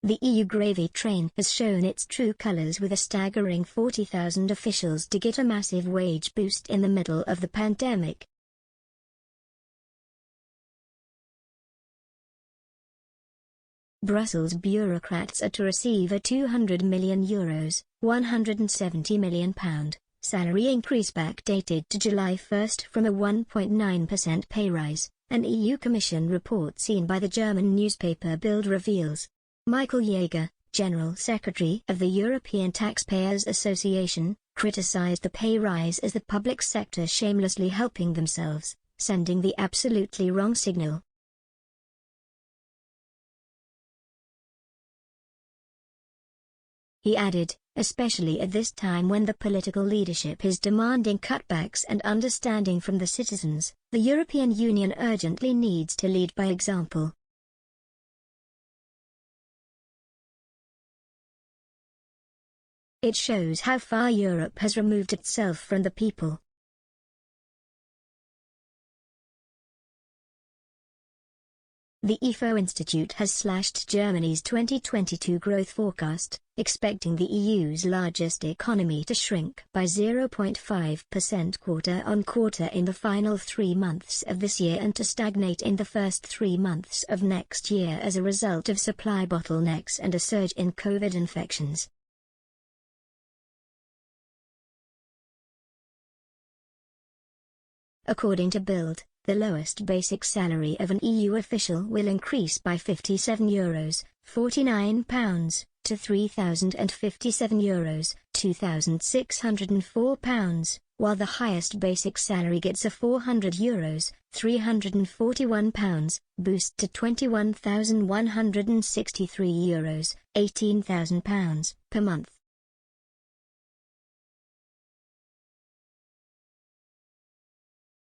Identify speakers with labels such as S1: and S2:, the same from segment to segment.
S1: The EU gravy train has shown its true colors with a staggering 40,000 officials to get a massive wage boost in the middle of the pandemic. Brussels bureaucrats are to receive a €200 million, £170 million, salary increase backdated to July 1 from a 1.9% pay rise, an EU Commission report seen by the German newspaper Bild reveals. Michael Jaeger, General Secretary of the European Taxpayers Association, criticized the pay rise as the public sector shamelessly helping themselves, sending the absolutely wrong signal. He added, especially at this time when the political leadership is demanding cutbacks and understanding from the citizens, the European Union urgently needs to lead by example. It shows how far Europe has removed itself from the people. The IFO Institute has slashed Germany's 2022 growth forecast, expecting the EU's largest economy to shrink by 0.5% quarter-on-quarter in the final 3 months of this year and to stagnate in the first 3 months of next year as a result of supply bottlenecks and a surge in COVID infections. According to Bild, the lowest basic salary of an EU official will increase by €57, £49, to €3,057, £2,604, while the highest basic salary gets a €400, £341, boost to €21,163, £18,000, per month.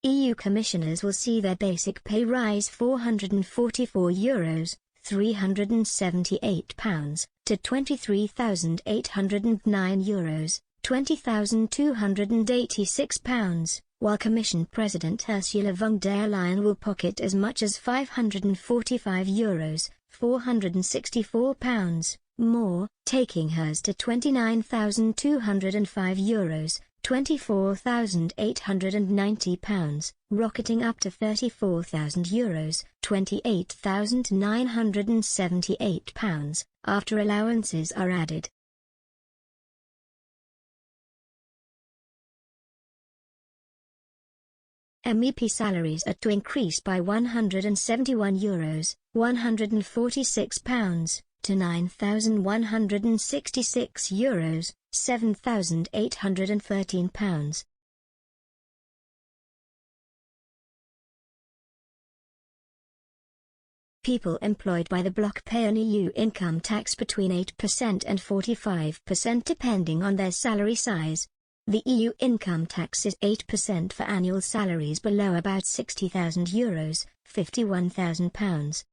S1: EU commissioners will see their basic pay rise €444, £378, to €23,809, £20,286, while Commission President Ursula von der Leyen will pocket as much as €545, £464, more, taking hers to €29,205, £24,890, rocketing up to €34,000, £28,978, after allowances are added. MEP salaries are to increase by €171, £146, to €9,166, £7,813. People employed by the bloc pay an EU income tax between 8% and 45% depending on their salary size. The EU income tax is 8% for annual salaries below about €60,000, £51,000.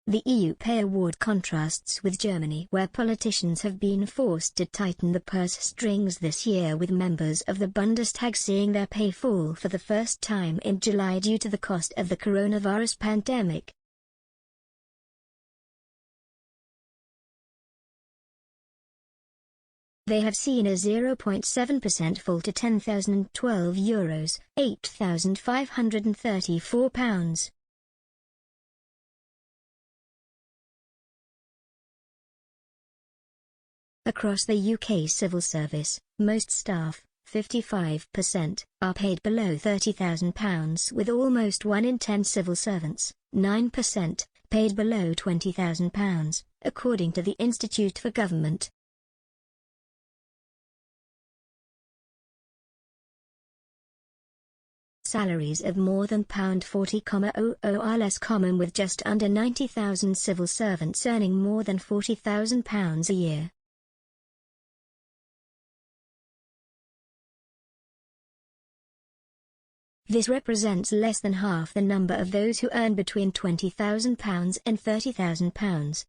S1: The EU pay award contrasts with Germany, where politicians have been forced to tighten the purse strings this year, with members of the Bundestag seeing their pay fall for the first time in July due to the cost of the coronavirus pandemic. They have seen a 0.7% fall to €10,012, £8,534. Across the UK civil service, most staff, 55%, are paid below £30,000, with almost 1 in 10 civil servants, 9%, paid below £20,000, according to the Institute for Government. Salaries of more than £40,000 are less common, with just under 90,000 civil servants earning more than £40,000 a year. This represents less than half the number of those who earn between £20,000 and £30,000.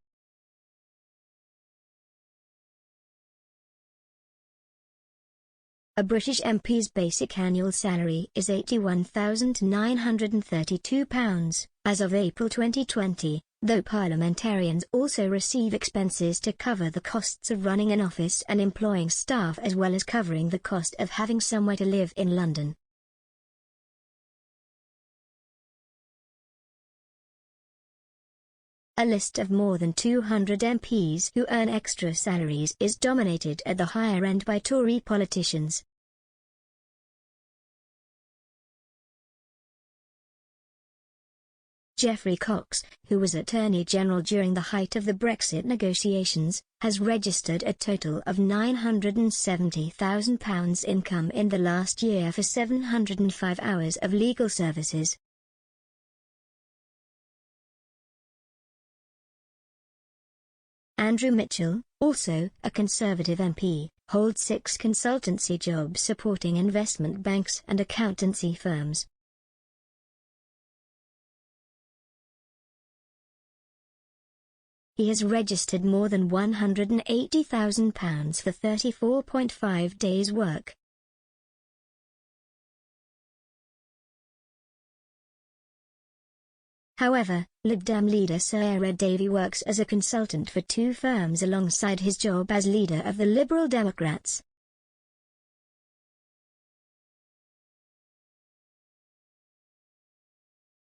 S1: A British MP's basic annual salary is £81,932 as of April 2020, though parliamentarians also receive expenses to cover the costs of running an office and employing staff, as well as covering the cost of having somewhere to live in London. A list of more than 200 MPs who earn extra salaries is dominated at the higher end by Tory politicians. Geoffrey Cox, who was Attorney General during the height of the Brexit negotiations, has registered a total of £970,000 income in the last year for 705 hours of legal services. Andrew Mitchell, also a Conservative MP, holds 6 consultancy jobs supporting investment banks and accountancy firms. He has registered more than £180,000 for 34.5 days' work. However, Lib Dem leader Sir Ered Davey works as a consultant for 2 firms alongside his job as leader of the Liberal Democrats.